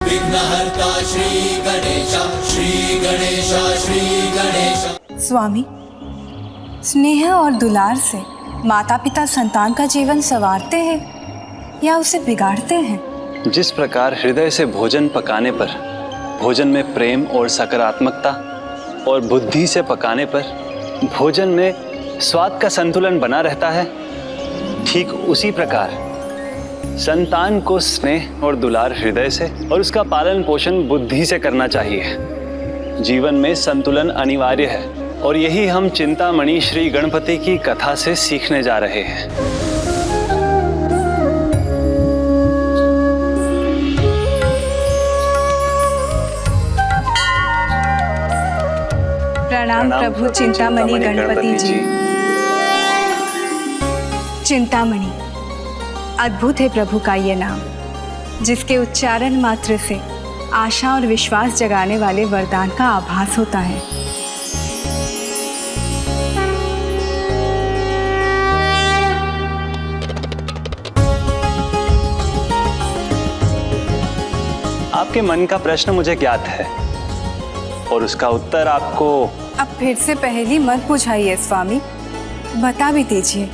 विघ्नहर्ता श्री गणेश, श्री गणेश, श्री गणेश। स्वामी, स्नेह और दुलार से माता पिता संतान का जीवन संवारते हैं या उसे बिगाड़ते हैं? जिस प्रकार हृदय से भोजन पकाने पर भोजन में प्रेम और सकारात्मकता, और बुद्धि से पकाने पर भोजन में स्वाद का संतुलन बना रहता है, ठीक उसी प्रकार संतान को स्नेह और दुलार हृदय से और उसका पालन पोषण बुद्धि से करना चाहिए। जीवन में संतुलन अनिवार्य है और यही हम चिंतामणि श्री गणपति की कथा से सीखने जा रहे हैं। प्रणाम प्रभु चिंतामणि गणपति जी। चिंतामणि, अद्भुत है प्रभु का ये नाम, जिसके उच्चारण मात्र से आशा और विश्वास जगाने वाले वरदान का आभास होता है। आपके मन का प्रश्न मुझे ज्ञात है और उसका उत्तर आपको। अब फिर से पहेली मत बुझाइए स्वामी, बता भी दीजिए।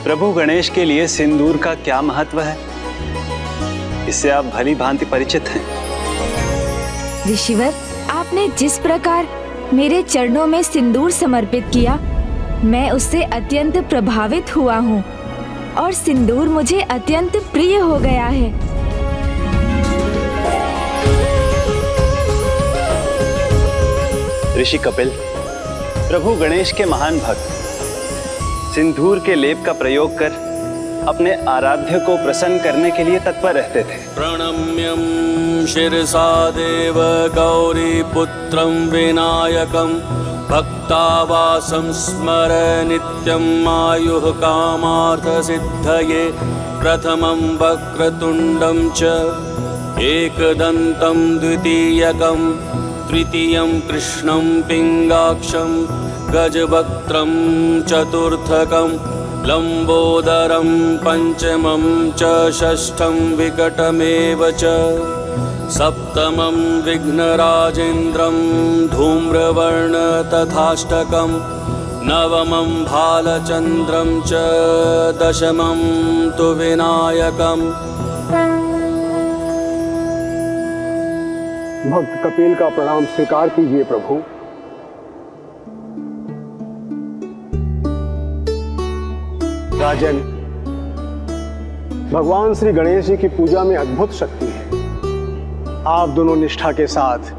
प्रभु गणेश के लिए सिंदूर का क्या महत्व है? इससे आप भली भांति परिचित हैं। ऋषिवर, आपने जिस प्रकार मेरे चरणों में सिंदूर समर्पित किया, मैं उससे अत्यंत प्रभावित हुआ हूँ और सिंदूर मुझे अत्यंत प्रिय हो गया है। ऋषि कपिल, प्रभु गणेश के महान भक्त सिंदूर के लेप का प्रयोग कर अपने आराध्य को प्रसन्न करने के लिए तत्पर रहते थे। प्रणम्यं शिरसा देव गौरी पुत्रं विनायकं भक्तावासं स्मर नित्यं आयुः कामार्थ सिद्धये। प्रथमं वक्रतुंडं च एकदन्तं द्वितीयकं तृतीयं कृष्णं पिंगाक्षं गजवक्त्रं चतुर्थकं लंबोदरं पंचमं च षष्ठं विकटमेव च सप्तमं विघ्नराजेन्द्रं धूम्रवर्ण तथाष्टकं नवमं भालचंद्रं च दशमं तु विनायकम्। भक्त कपिल का प्रणाम स्वीकार कीजिए प्रभु। राजन, भगवान श्री गणेश जी की पूजा में अद्भुत शक्ति है। आप दोनों निष्ठा के साथ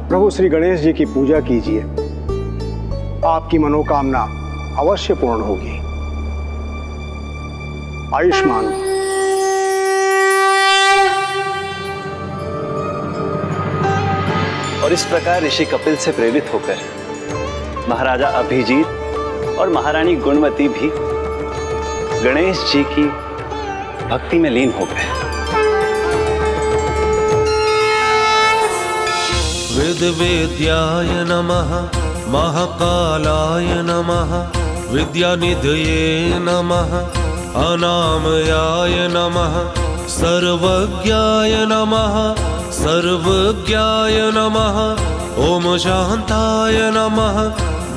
प्रभु श्री गणेश जी की पूजा कीजिए, आपकी मनोकामना अवश्य पूर्ण होगी। आयुष्मान। और इस प्रकार ऋषि कपिल से प्रेरित होकर महाराजा अभिजीत और महारानी गुणवती भी गणेश जी की भक्ति में लीन हो गए। विद्याय नमः, महाकालाय नमः, विद्यानिधये नमः, अनामयाय नमः, सर्वज्ञाय नमः, सर्वज्ञाय नमः, ओम शांताय नमः,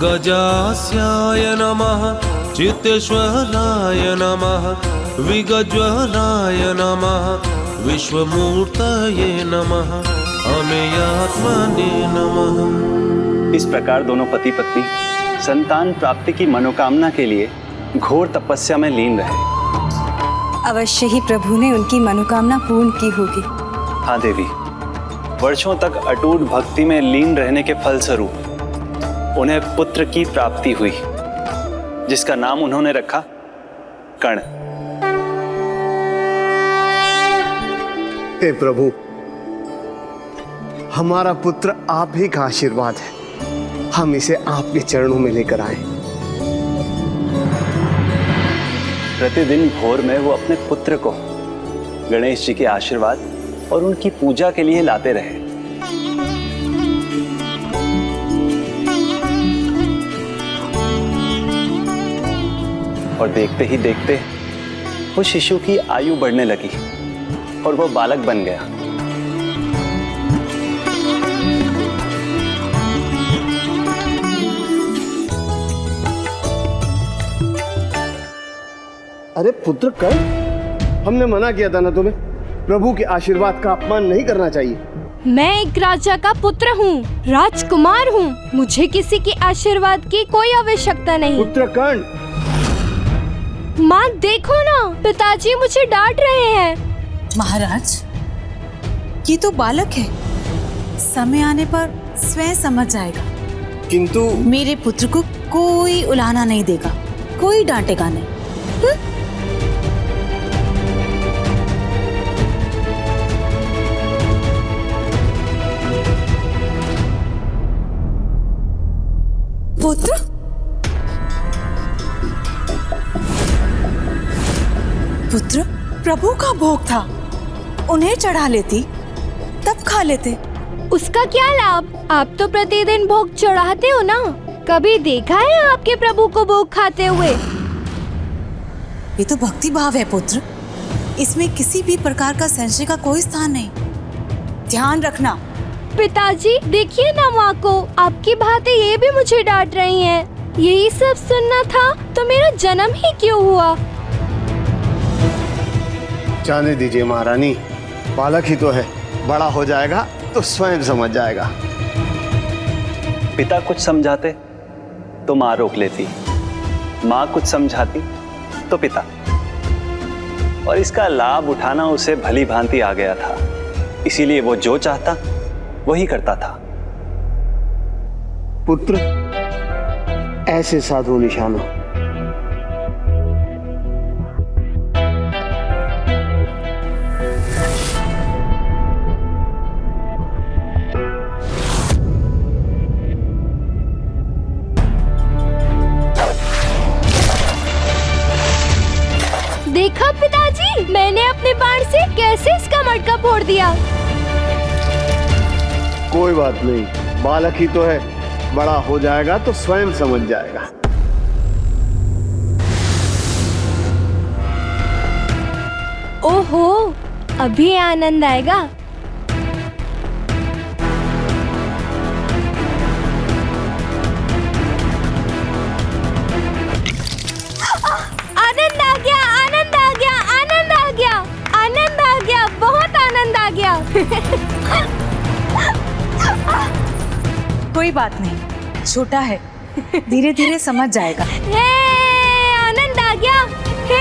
गजास्याय नमः, चित्तेश्वराय नमः, विगज्वराय नमः, विश्वमूर्तये नमः, अमेयात्मने नमः। इस प्रकार दोनों पति पत्नी संतान प्राप्ति की मनोकामना के लिए घोर तपस्या में लीन रहे। अवश्य ही प्रभु ने उनकी मनोकामना पूर्ण की होगी। हाँ देवी, वर्षों तक अटूट भक्ति में लीन रहने के फलस्वरूप उन्हें पुत्र की प्राप्ति हुई, जिसका नाम उन्होंने रखा कर्ण। हे प्रभु, हमारा पुत्र आप ही का आशीर्वाद है, हम इसे आपके चरणों में लेकर आए। प्रतिदिन भोर में वो अपने पुत्र को गणेश जी के आशीर्वाद और उनकी पूजा के लिए लाते रहे। और देखते ही देखते वो शिशु की आयु बढ़ने लगी और वो बालक बन गया। अरे पुत्र कर्ण, हमने मना किया था ना तुम्हें, प्रभु के आशीर्वाद का अपमान नहीं करना चाहिए। मैं एक राजा का पुत्र हूँ, राजकुमार हूँ। मुझे किसी के आशीर्वाद की कोई आवश्यकता नहीं। पुत्र कर्ण, माँ देखो ना, पिताजी मुझे डांट रहे हैं। महाराज, ये तो बालक है, समय आने पर स्वयं समझ जाएगा। किंतु मेरे पुत्र को कोई उलाहना नहीं देगा, कोई डांटेगा नहीं। पुत्र, पुत्र प्रभु का भोग था, उन्हें चढ़ा लेती तब खा लेते। उसका क्या लाभ? आप तो प्रतिदिन भोग चढ़ाते हो ना। कभी देखा है आपके प्रभु को भोग खाते हुए? ये तो भक्ति भाव है पुत्र, इसमें किसी भी प्रकार का संशय का कोई स्थान नहीं। ध्यान रखना। पिताजी देखिए ना माँ को, आपकी बातें ये भी मुझे डांट रही हैं। यही सब सुनना था तो मेरा जन्म ही क्यों हुआ? जाने दीजिए महारानी, बालक ही तो है, बड़ा हो जाएगा तो स्वयं समझ जाएगा। पिता कुछ समझाते तो माँ रोक लेती, माँ कुछ समझाती तो पिता, और इसका लाभ उठाना उसे भली भांति आ गया था, इसीलिए वो जो चाहता वही करता था। पुत्र, ऐसे साधु निशानों देखा पिताजी, मैंने अपने बाण से कैसे इसका मटका फोड़ दिया। कोई बात नहीं, बालक ही तो है, बड़ा हो जाएगा तो स्वयं समझ जाएगा। ओहो, अभी आनंद आएगा। आनंद आ गया, आनंद आ गया, आनंद आ गया, आनंद आ गया, बहुत आनंद आ गया। कोई बात नहीं, छोटा है, धीरे धीरे समझ जाएगा। हे, आनंद आ गया, हे,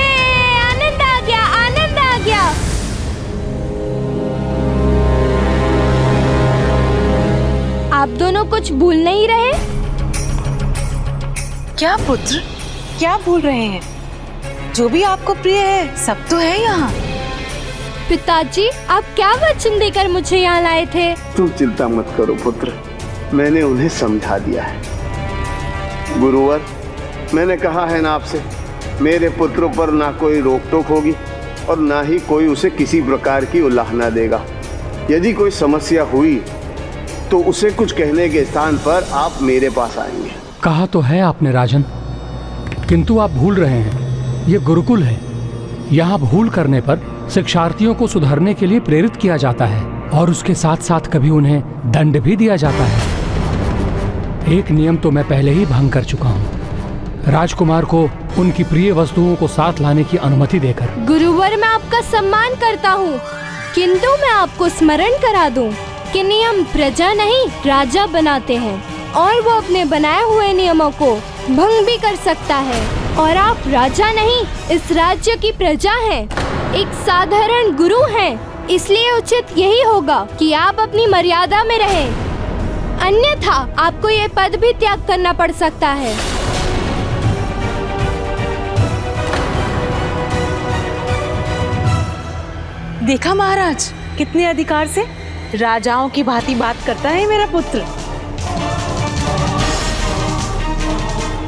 आनंद आ गया, आनंद आ गया। आप दोनों कुछ भूल नहीं रहे? क्या पुत्र, क्या भूल रहे हैं? जो भी आपको प्रिय है सब तो है यहाँ। पिताजी, आप क्या वचन देकर मुझे यहाँ लाए थे? तुम चिंता मत करो पुत्र, मैंने उन्हें समझा दिया है। गुरुवर, मैंने कहा है ना आपसे, मेरे पुत्र पर ना कोई रोक टोक होगी और ना ही कोई उसे किसी प्रकार की उलाहना देगा। यदि कोई समस्या हुई तो उसे कुछ कहने के स्थान पर आप मेरे पास आएंगे। कहा तो है आपने राजन, किंतु आप भूल रहे हैं, ये गुरुकुल है। यहाँ भूल करने पर शिक्षार्थियों को सुधरने के लिए प्रेरित किया जाता है और उसके साथ साथ कभी उन्हें दंड भी दिया जाता है। एक नियम तो मैं पहले ही भंग कर चुका हूँ, राजकुमार को उनकी प्रिय वस्तुओं को साथ लाने की अनुमति देकर। गुरुवर, मैं आपका सम्मान करता हूँ, किंतु मैं आपको स्मरण करा दूं कि नियम प्रजा नहीं राजा बनाते हैं और वो अपने बनाए हुए नियमों को भंग भी कर सकता है। और आप राजा नहीं, इस राज्य की प्रजा हैं, एक साधारण गुरु हैं, इसलिए उचित यही होगा कि आप अपनी मर्यादा में रहें, अन्यथा आपको ये पद भी त्याग करना पड़ सकता है। देखा महाराज, कितने अधिकार से राजाओं की भांति बात करता है मेरा पुत्र।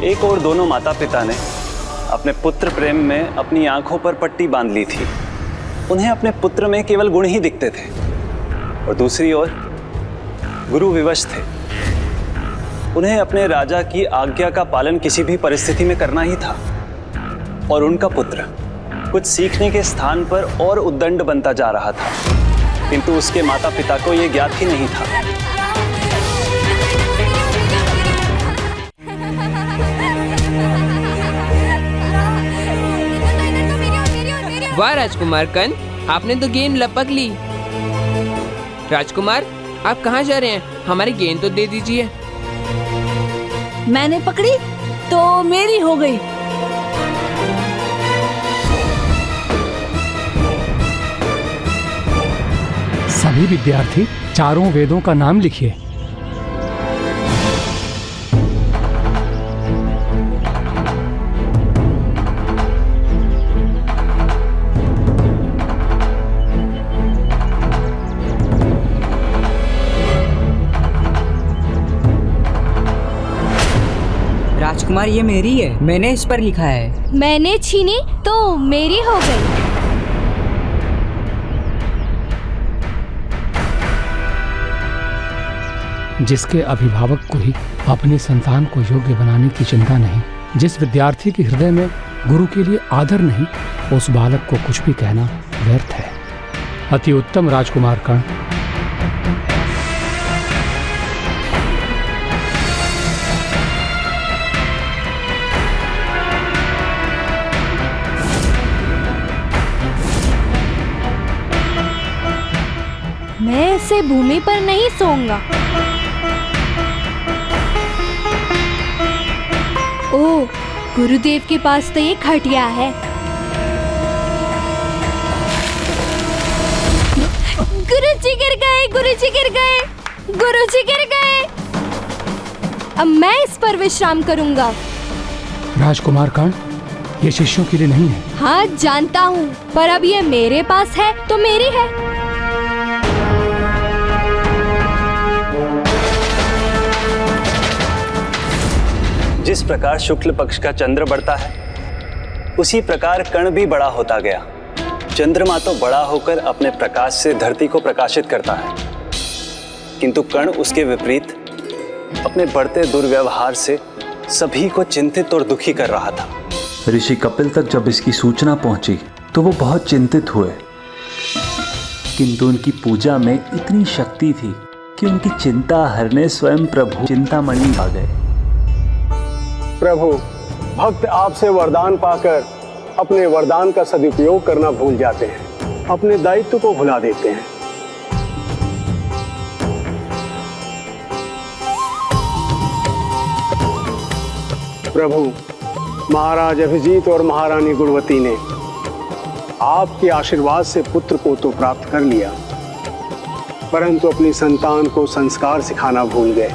एक और दोनों माता पिता ने अपने पुत्र प्रेम में अपनी आंखों पर पट्टी बांध ली थी। उन्हें अपने पुत्र में केवल गुण ही दिखते थे, और दूसरी ओर गुरु विवश थे। उन्हें अपने राजा की आज्ञा का पालन किसी भी परिस्थिति में करना ही था, और उनका पुत्र कुछ सीखने के स्थान पर और उद्दंड बनता जा रहा था, किंतु उसके माता पिता को यह ज्ञात ही नहीं था। वाह राजकुमार कर्ण, आपने तो गेंद लपक ली। राजकुमार, आप कहाँ जा रहे हैं? हमारी गेंद तो दे दीजिए। मैंने पकड़ी तो मेरी हो गई। सभी विद्यार्थी चारों वेदों का नाम लिखिए। राजकुमार, ये मेरी है, मैंने इस पर लिखा है। मैंने छीनी तो मेरी हो गई। जिसके अभिभावक को ही अपनी संतान को योग्य बनाने की चिंता नहीं, जिस विद्यार्थी के हृदय में गुरु के लिए आदर नहीं, उस बालक को कुछ भी कहना व्यर्थ है। अति उत्तम राजकुमार कर्ण। मैं इसे भूमि पर नहीं सोऊंगा। ओह, गुरुदेव के पास तो ये खटिया है। गुरुजी गिर गए, गुरुजी गिर गए, गुरुजी गिर गए। अब मैं इस पर विश्राम करूंगा। राजकुमार कर्ण, ये शिष्यों के लिए नहीं है। हाँ जानता हूँ, पर अब ये मेरे पास है तो मेरी है। जिस प्रकार शुक्ल पक्ष का चंद्र बढ़ता है, उसी प्रकार कर्ण भी बड़ा होता गया। चंद्रमा तो बड़ा होकर अपने प्रकाश से धरती को प्रकाशित करता है, किंतु कर्ण उसके विपरीत अपने बढ़ते दुर्व्यवहार से सभी को चिंतित और दुखी कर रहा था। ऋषि कपिल तक जब इसकी सूचना पहुंची तो वो बहुत चिंतित हुए, किंतु उनकी पूजा में इतनी शक्ति थी कि उनकी चिंता हरने स्वयं प्रभु चिंतामणि आ गए। प्रभु, भक्त आपसे वरदान पाकर अपने वरदान का सदुपयोग करना भूल जाते हैं, अपने दायित्व को भुला देते हैं। प्रभु, महाराज अभिजीत और महारानी गुणवती ने आपके आशीर्वाद से पुत्र को तो प्राप्त कर लिया, परंतु अपनी संतान को संस्कार सिखाना भूल गए।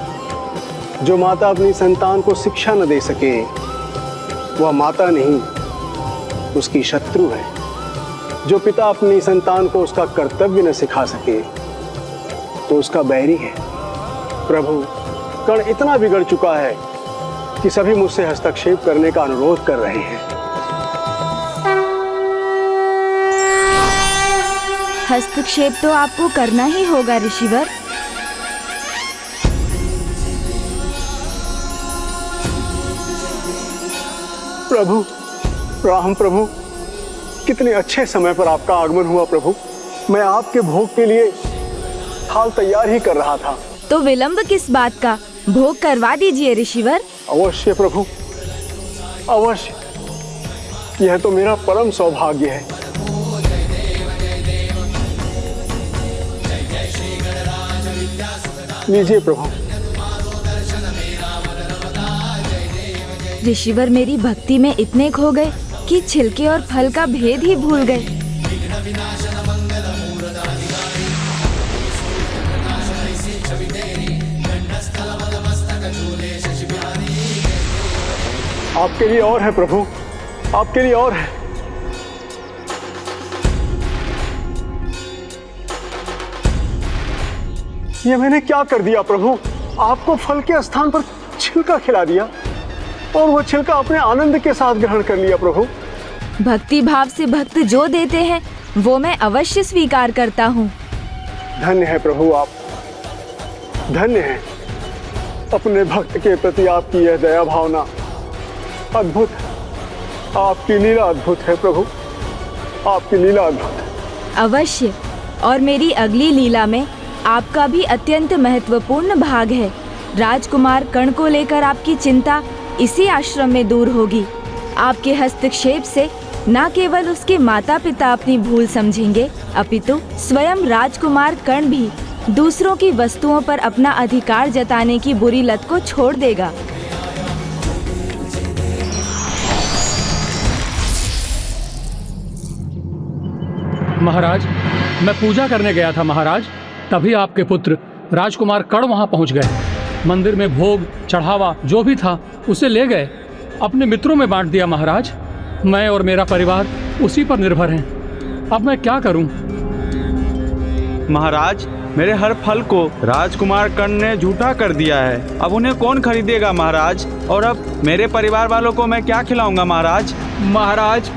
जो माता अपनी संतान को शिक्षा न दे सके, वह माता नहीं, उसकी शत्रु है। जो पिता अपनी संतान को उसका कर्तव्य न सिखा सके, तो उसका बैरी है। प्रभु, कर्ण इतना बिगड़ चुका है कि सभी मुझसे हस्तक्षेप करने का अनुरोध कर रहे हैं। हस्तक्षेप तो आपको करना ही होगा ऋषिवर। प्रभु, राम प्रभु, कितने अच्छे समय पर आपका आगमन हुआ प्रभु। मैं आपके भोग के लिए थाल तैयार ही कर रहा था। तो विलंब किस बात का, भोग करवा दीजिए ऋषिवर। अवश्य प्रभु, अवश्य। यह तो मेरा परम सौभाग्य है। लीजिए प्रभु। ऋषिवर मेरी भक्ति में इतने खो गए कि छिलके और फल का भेद ही भूल गए। आपके लिए और है प्रभु, आपके लिए और है। ये मैंने क्या कर दिया प्रभु? आपको फल के स्थान पर छिलका खिला दिया और वो छिलका अपने आनंद के साथ ग्रहण कर लिया प्रभु। भक्ति भाव से भक्त जो देते हैं वो मैं अवश्य स्वीकार करता हूँ। धन्य है प्रभु आप, धन्य है। अपने भक्त के प्रति आपकी यह दया भावना अद्भुत है। आपकी लीला अद्भुत है प्रभु, आपकी लीला अद्भुत है। अवश्य, और मेरी अगली लीला में आपका भी अत्यंत महत्वपूर्ण भाग है। राजकुमार कर्ण को लेकर आपकी चिंता इसी आश्रम में दूर होगी। आपके हस्तक्षेप से न केवल उसके माता पिता अपनी भूल समझेंगे, अपितु स्वयं राजकुमार कर्ण भी दूसरों की वस्तुओं पर अपना अधिकार जताने की बुरी लत को छोड़ देगा। महाराज, मैं पूजा करने गया था महाराज, तभी आपके पुत्र राजकुमार कर्ण वहां पहुंच गए। मंदिर में भोग चढ़ावा जो भी था उसे ले गए, अपने मित्रों में बांट दिया महाराज। मैं और मेरा परिवार उसी पर निर्भर हैं। अब मैं क्या करूं? महाराज, मेरे हर फल को राजकुमार कर्ण ने झूठा कर दिया है। अब उन्हें कौन खरीदेगा महाराज? और अब मेरे परिवार वालों को मैं क्या खिलाऊंगा महाराज? महाराज,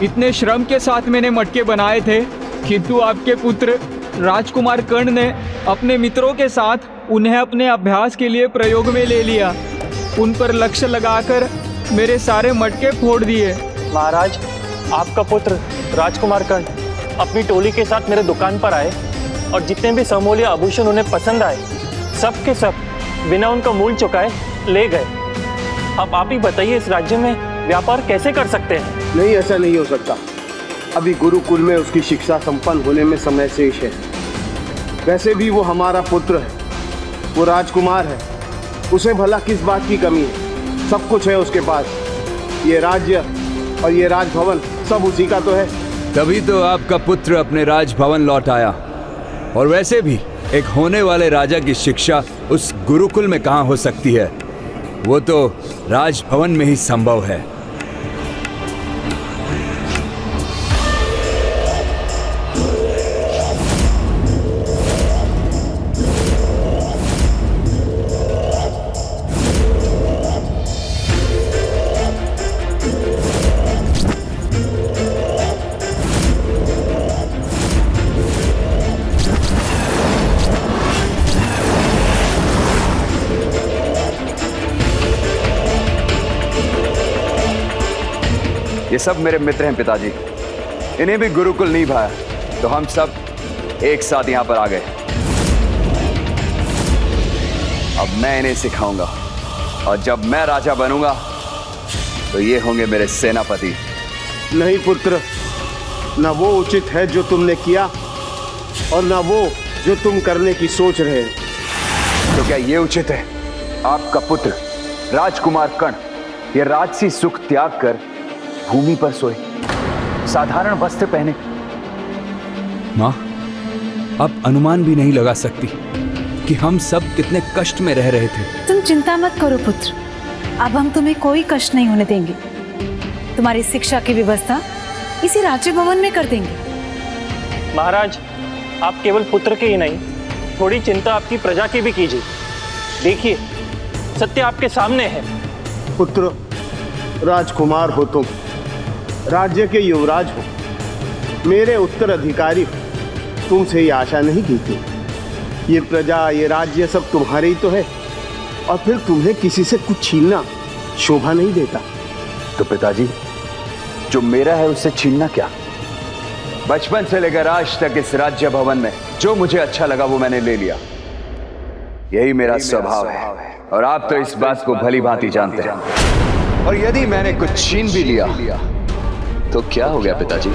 इतने श्रम के साथ मैंने मटके बनाए थे, किंतु आपके पुत्र राजकुमार कर्ण ने अपने मित्रों के साथ उन्हें अपने अभ्यास के लिए प्रयोग में ले लिया। उन पर लक्ष्य लगाकर मेरे सारे मटके फोड़ दिए। महाराज, आपका पुत्र राजकुमार कर्ण अपनी टोली के साथ मेरे दुकान पर आए और जितने भी समूल्य आभूषण उन्हें पसंद आए सब के सब बिना उनका मूल चुकाए ले गए। अब आप ही बताइए, इस राज्य में व्यापार कैसे कर सकते हैं? नहीं, ऐसा नहीं हो सकता। अभी गुरुकुल में उसकी शिक्षा संपन्न होने में समय शेष है। वैसे भी वो हमारा पुत्र है, वो राजकुमार है, उसे भला किस बात की कमी है? सब कुछ है उसके पास। ये राज्य और ये राजभवन सब उसी का तो है। तभी तो आपका पुत्र अपने राजभवन लौट आया। और वैसे भी एक होने वाले राजा की शिक्षा उस गुरुकुल में कहाँ हो सकती है? वो तो राजभवन में ही संभव है। ये सब मेरे मित्र हैं पिताजी, इन्हें भी गुरुकुल नहीं भाया तो हम सब एक साथ यहाँ पर आ गए। अब मैं इन्हें सिखाऊंगा और जब मैं राजा बनूंगा तो ये होंगे मेरे सेनापति। नहीं पुत्र, न वो उचित है जो तुमने किया और न वो जो तुम करने की सोच रहे हो। तो क्या ये उचित है? आपका पुत्र राजकुमार कर्ण ये राजसी सुख त्याग कर भूमि पर सोए, साधारण वस्त्र पहने। माँ, अब अनुमान भी नहीं लगा सकती कि हम सब कितने कष्ट में रह रहे थे। तुम चिंता मत करो पुत्र, अब हम तुम्हें कोई कष्ट नहीं होने देंगे। तुम्हारी शिक्षा की व्यवस्था इसी राज्य भवन में कर देंगे। महाराज, आप केवल पुत्र के ही नहीं, थोड़ी चिंता आपकी प्रजा की भी कीजिए। देखिए, सत्य आपके सामने है। पुत्र, राजकुमार हो तुम, राज्य के युवराज हो, मेरे उत्तराधिकारी हो, तुमसे ये आशा नहीं की थी। ये प्रजा, ये राज्य सब तुम्हारे ही तो है, और फिर तुम्हें किसी से कुछ छीनना शोभा नहीं देता। तो पिताजी, जो मेरा है उससे छीनना क्या? बचपन से लेकर आज तक इस राज्य भवन में जो मुझे अच्छा लगा वो मैंने ले लिया। यही मेरा स्वभाव है और आप तो इस बात को भली भांति जानते हैं। और यदि मैंने कुछ छीन भी लिया तो क्या हो गया पिताजी?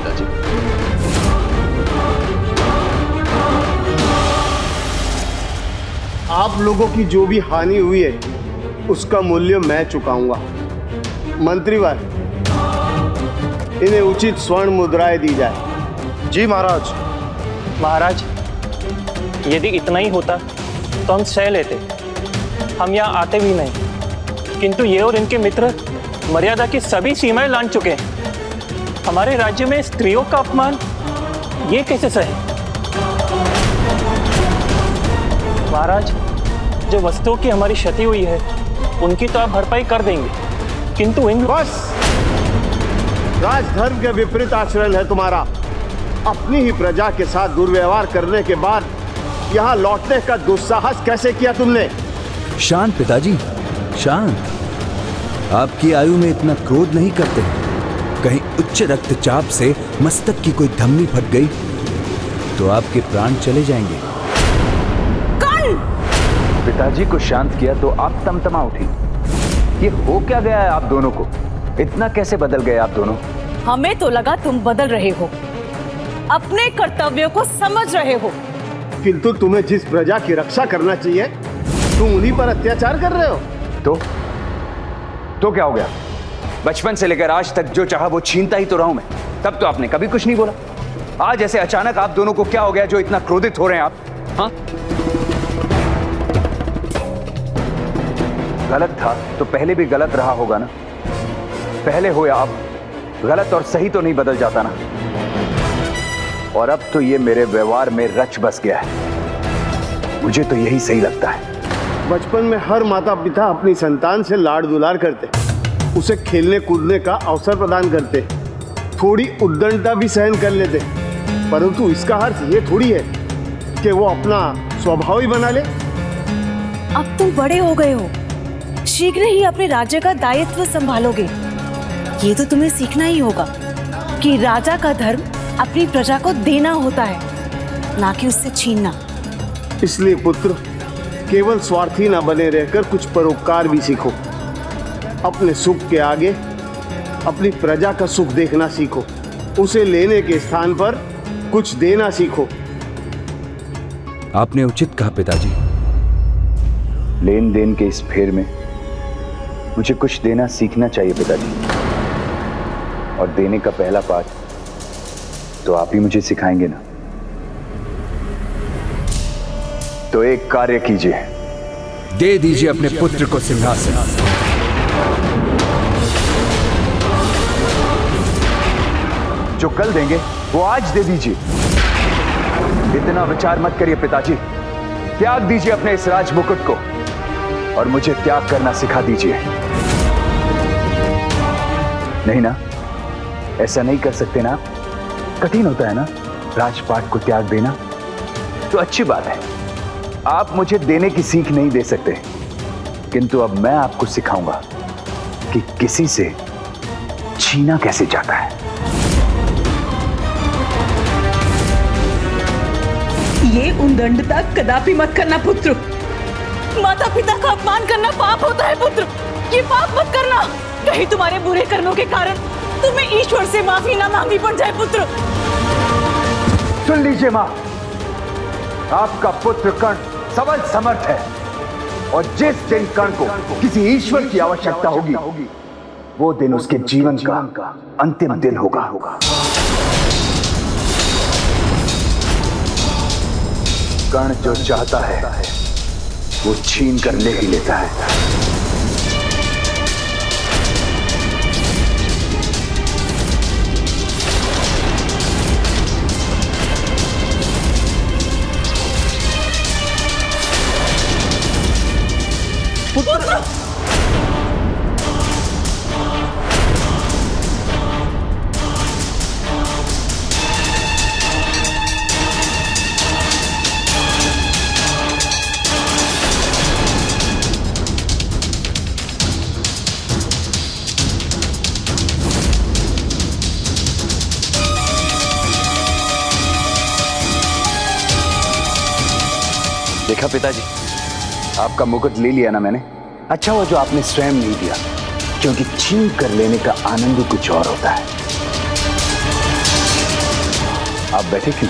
आप लोगों की जो भी हानि हुई है उसका मूल्य मैं चुकाऊंगा। मंत्रीवर, इन्हें उचित स्वर्ण मुद्राएं दी जाए। जी महाराज। महाराज, यदि इतना ही होता तो हम सह लेते, हम यहाँ आते भी नहीं। किंतु ये और इनके मित्र मर्यादा की सभी सीमाएं लांघ चुके हैं। हमारे राज्य में स्त्रियों का अपमान ये कैसे सहे? महाराज, जो वस्तुओं की हमारी क्षति हुई है उनकी तो आप भरपाई कर देंगे, किंतु इन बस, राजधर्म के विपरीत आचरण है तुम्हारा। अपनी ही प्रजा के साथ दुर्व्यवहार करने के बाद यहाँ लौटने का दुस्साहस कैसे किया तुमने? शांत पिताजी, शांत। आपकी आयु में इतना क्रोध नहीं करते। कहीं उच्च रक्तचाप से मस्तक की कोई धमनी फट गई तो आपके प्राण चले जाएंगे। पिताजी को शांत किया तो आप तमतमा उठी। ये हो क्या गया है आप दोनों को? इतना कैसे बदल गए आप दोनों? हमें तो लगा तुम बदल रहे हो, अपने कर्तव्यों को समझ रहे हो। किंतु तुम्हें जिस प्रजा की रक्षा करना चाहिए तुम उन्हीं पर अत्याचार कर रहे हो। तो क्या हो गया? बचपन से लेकर आज तक जो चाहा वो छीनता ही तो रहा हूं मैं। तब तो आपने कभी कुछ नहीं बोला। आज ऐसे अचानक आप दोनों को क्या हो गया जो इतना क्रोधित हो रहे हैं आप? हाँ, गलत था तो पहले भी गलत रहा होगा ना। पहले हो या अब, गलत और सही तो नहीं बदल जाता ना। और अब तो ये मेरे व्यवहार में रच बस गया है। मुझे तो यही सही लगता है। बचपन में हर माता पिता अपनी संतान से लाड दुलार करते, उसे खेलने कूदने का अवसर प्रदान करते, थोड़ी उद्दंडता भी सहन कर लेते, परंतु इसका अर्थ ये थोड़ी है कि वो अपना स्वभाव ही बना ले। अब तुम बड़े हो गए हो, शीघ्र ही अपने राज्य का दायित्व संभालोगे। ये तो तुम्हें सीखना ही होगा कि राजा का धर्म अपनी प्रजा को देना होता है, ना कि उससे छीनना। इसलिए पुत्र, केवल स्वार्थी न बने रहकर कुछ परोपकार भी सीखो। अपने सुख के आगे अपनी प्रजा का सुख देखना सीखो। उसे लेने के स्थान पर कुछ देना सीखो। आपने उचित कहा पिताजी। लेन देन के इस फेर में मुझे कुछ देना सीखना चाहिए पिताजी। और देने का पहला पाठ तो आप ही मुझे सिखाएंगे ना। तो एक कार्य कीजिए, दे दीजिए अपने पुत्र को सिंहासन। जो कल देंगे वो आज दे दीजिए। इतना विचार मत करिए पिताजी। त्याग दीजिए अपने इस राज मुकुट को और मुझे त्याग करना सिखा दीजिए। नहीं ना, ऐसा नहीं कर सकते ना? कठिन होता है ना राजपाट को त्याग देना। तो अच्छी बात है, आप मुझे देने की सीख नहीं दे सकते, किंतु अब मैं आपको सिखाऊंगा कि किसी से छीना कैसे जाता है। ये उद्दंडता कदापि मत करना पुत्र। माता पिता का अपमान करना पाप होता है पुत्र। ये पाप मत करना। कहीं तुम्हारे बुरे कर्मों के कारण तुम्हें ईश्वर से माफी ना मांगनी पड़ जाए पुत्र। सुन लीजिए मां, आपका पुत्र कर्ण सबल समर्थ है और जिस दिन कर्ण को किसी ईश्वर की आवश्यकता होगी वो दिन उसके जीवन का अंतिम दिन होगा। कर्ण जो चाहता है वो छीन कर ले ही लेता है। देखा पिताजी, आपका मुकुट ले लिया ना मैंने। अच्छा हुआ जो आपने स्वयं नहीं दिया, क्योंकि छीन कर लेने का आनंद ही कुछ और होता है। आप बैठे क्यों?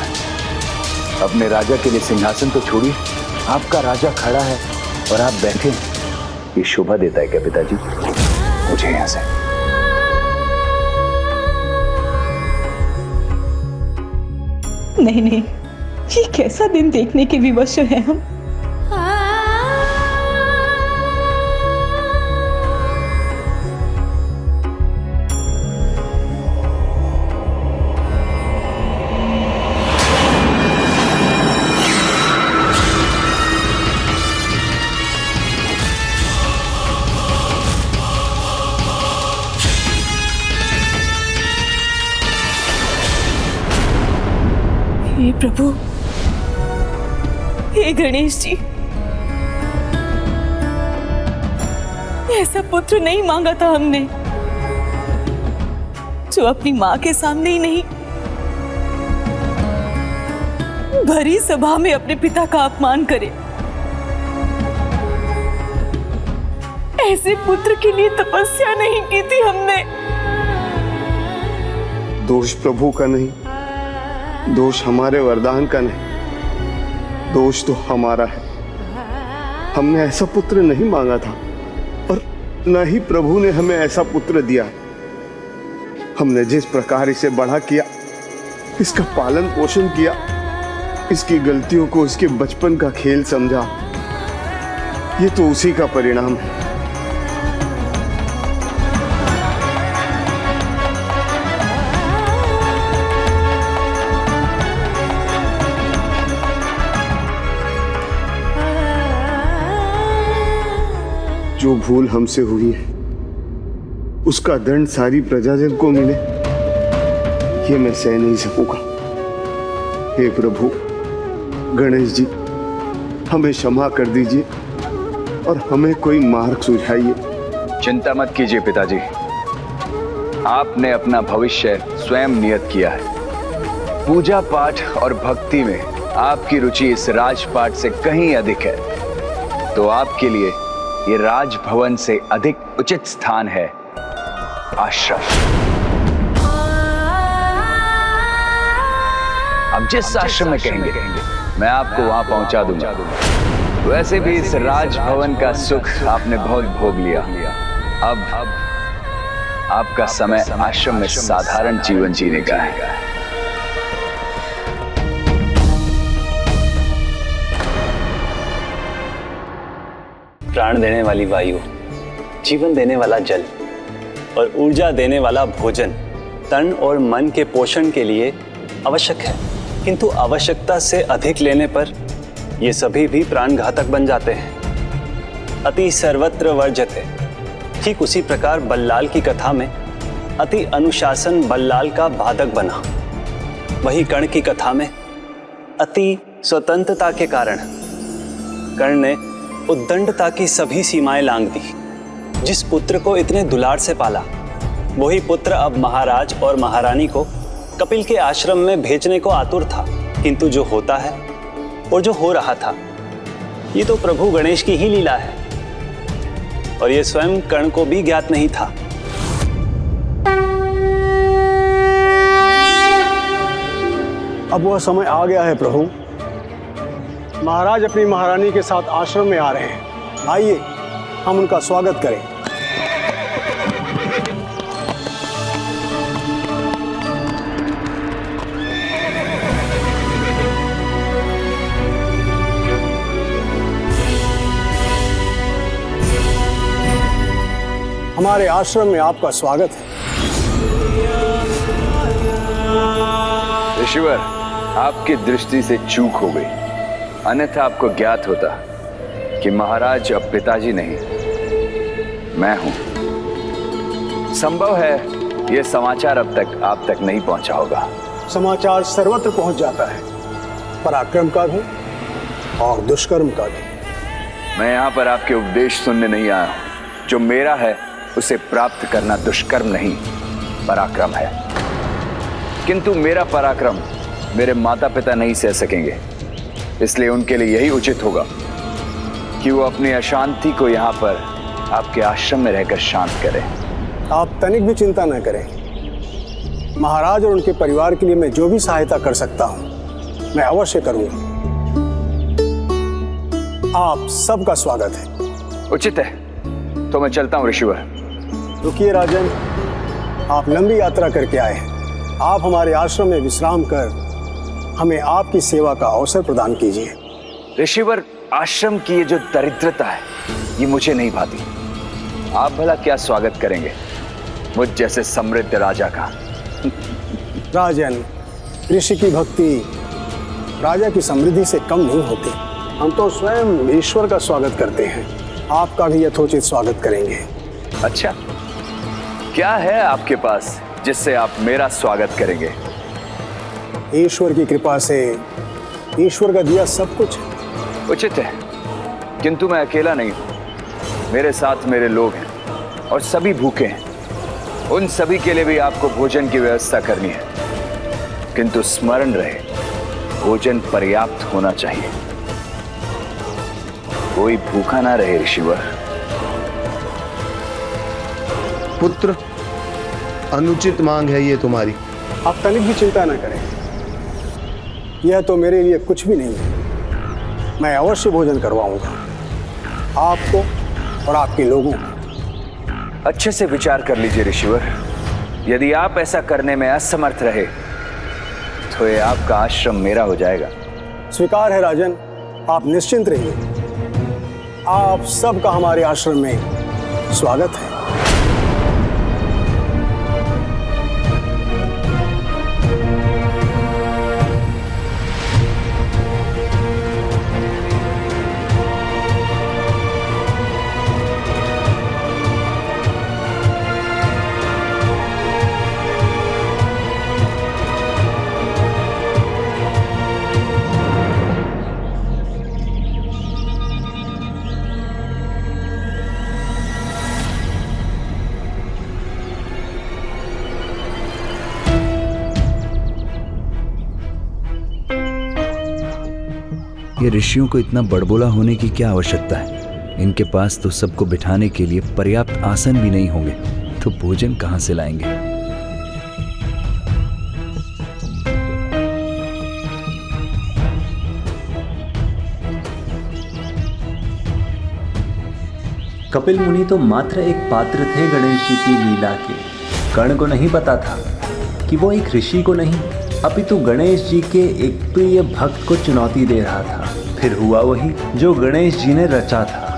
अपने राजा के लिए सिंहासन तो छोड़िए, आपका राजा खड़ा है और आप बैठे हैं। ये शोभा देता है क्या पिताजी? मुझे यहां से नहीं नहीं, ये कैसा दिन देखने के विवश हैं हम। हे प्रभु, हे गणेश जी, ऐसा पुत्र नहीं मांगा था हमने जो अपनी मां के सामने ही नहीं, भरी सभा में अपने पिता का अपमान करे। ऐसे पुत्र के लिए तपस्या नहीं की थी हमने। दोष प्रभु का नहीं, दोष हमारे वरदान का नहीं, दोष तो हमारा है। हमने ऐसा पुत्र नहीं मांगा था और न ही प्रभु ने हमें ऐसा पुत्र दिया। हमने जिस प्रकार इसे बड़ा किया, इसका पालन पोषण किया, इसकी गलतियों को इसके बचपन का खेल समझा, ये तो उसी का परिणाम है। जो भूल हमसे हुई है उसका दंड सारी प्रजाजन को मिले, ये मैं सह नहीं सकूंगा। हे प्रभु गणेश जी, हमें क्षमा कर दीजिए और हमें कोई मार्ग सुझाइए। चिंता मत कीजिए पिताजी, आपने अपना भविष्य स्वयं नियत किया है। पूजा पाठ और भक्ति में आपकी रुचि इस राजपाट से कहीं अधिक है, तो आपके लिए ये राजभवन से अधिक उचित स्थान है आश्रम। अब जिस आश्रम में कहेंगे मैं आपको वहां पहुंचा दूंगा। वैसे भी इस राजभवन का सुख आपने बहुत भोग लिया। अब आपका समय आश्रम में साधारण जीवन जीने का है। प्राण देने वाली वायु, जीवन देने वाला जल और ऊर्जा देने वाला भोजन तन और मन के पोषण के लिए आवश्यक है, किंतु आवश्यकता से अधिक लेने पर ये सभी भी प्राणघातक बन जाते हैं। अति सर्वत्र वर्जते। ठीक उसी प्रकार बल्लाल की कथा में अति अनुशासन बल्लाल का बाधक बना। वही कर्ण की कथा में अति स्वतंत्रता के कारण कर्ण ने उद्दंडता की सभी सीमाएं लांघ दी। जिस पुत्र को इतने दुलार से पाला, वही पुत्र अब महाराज और महारानी को कपिल के आश्रम में भेजने को आतुर था, किंतु जो होता है और जो हो रहा था, ये तो प्रभु गणेश की ही लीला है और ये स्वयं कर्ण को भी ज्ञात नहीं था। अब वह समय आ गया है प्रभु। महाराज अपनी महारानी के साथ आश्रम में आ रहे हैं। आइए हम उनका स्वागत करें। हमारे आश्रम में आपका स्वागत है। ऋषिवर, आपकी दृष्टि से चूक हो गई, अन्यथा आपको ज्ञात होता कि महाराज अब पिताजी नहीं, मैं हूं। संभव है यह समाचार अब तक आप तक नहीं पहुंचा होगा। समाचार सर्वत्र पहुंच जाता है, पराक्रम का भी और दुष्कर्म का भी। मैं यहाँ पर आपके उपदेश सुनने नहीं आया हूँ। जो मेरा है उसे प्राप्त करना दुष्कर्म नहीं, पराक्रम है। किंतु मेरा पराक्रम मेरे माता पिता नहीं सह सकेंगे, इसलिए उनके लिए यही उचित होगा कि वो अपनी अशांति को यहाँ पर आपके आश्रम में रहकर शांत करें। आप तनिक भी चिंता न करें। महाराज और उनके परिवार के लिए मैं जो भी सहायता कर सकता हूँ मैं अवश्य करूंगा। आप सबका स्वागत है। उचित है, तो मैं चलता हूँ ऋषिवर। रुकिए राजन, आप लंबी यात्रा करके आए हैं। आप हमारे आश्रम में विश्राम कर हमें आपकी सेवा का अवसर प्रदान कीजिए। ऋषिवर, आश्रम की ये जो दरिद्रता है ये मुझे नहीं भाती। आप भला क्या स्वागत करेंगे मुझ जैसे समृद्ध राजा का? राजन, ऋषि की भक्ति राजा की समृद्धि से कम नहीं होती। हम तो स्वयं ईश्वर का स्वागत करते हैं, आपका भी यथोचित स्वागत करेंगे। अच्छा, क्या है आपके पास जिससे आप मेरा स्वागत करेंगे? ईश्वर की कृपा से ईश्वर का दिया सब कुछ है। उचित है, किंतु मैं अकेला नहीं हूं। मेरे साथ मेरे लोग हैं और सभी भूखे हैं। उन सभी के लिए भी आपको भोजन की व्यवस्था करनी है, किंतु स्मरण रहे भोजन पर्याप्त होना चाहिए। कोई भूखा ना रहे ऋषिवर। पुत्र, अनुचित मांग है ये तुम्हारी। आप तनिक भी चिंता न करें, यह तो मेरे लिए कुछ भी नहीं है। मैं अवश्य भोजन करवाऊंगा आपको और आपके लोगों को। अच्छे से विचार कर लीजिए ऋषिवर, यदि आप ऐसा करने में असमर्थ रहे तो ये आपका आश्रम मेरा हो जाएगा। स्वीकार है राजन, आप निश्चिंत रहिए, आप सबका हमारे आश्रम में स्वागत है। ये ऋषियों को इतना बड़बोला होने की क्या आवश्यकता है? इनके पास तो सबको बिठाने के लिए पर्याप्त आसन भी नहीं होंगे, तो भोजन कहां से लाएंगे? कपिल मुनि तो मात्र एक पात्र थे गणेश जी की लीला के। कर्ण को नहीं पता था कि वो एक ऋषि को नहीं अपितु गणेश जी के एक प्रिय भक्त को चुनौती दे रहा था। फिर हुआ वही जो गणेश जी ने रचा था।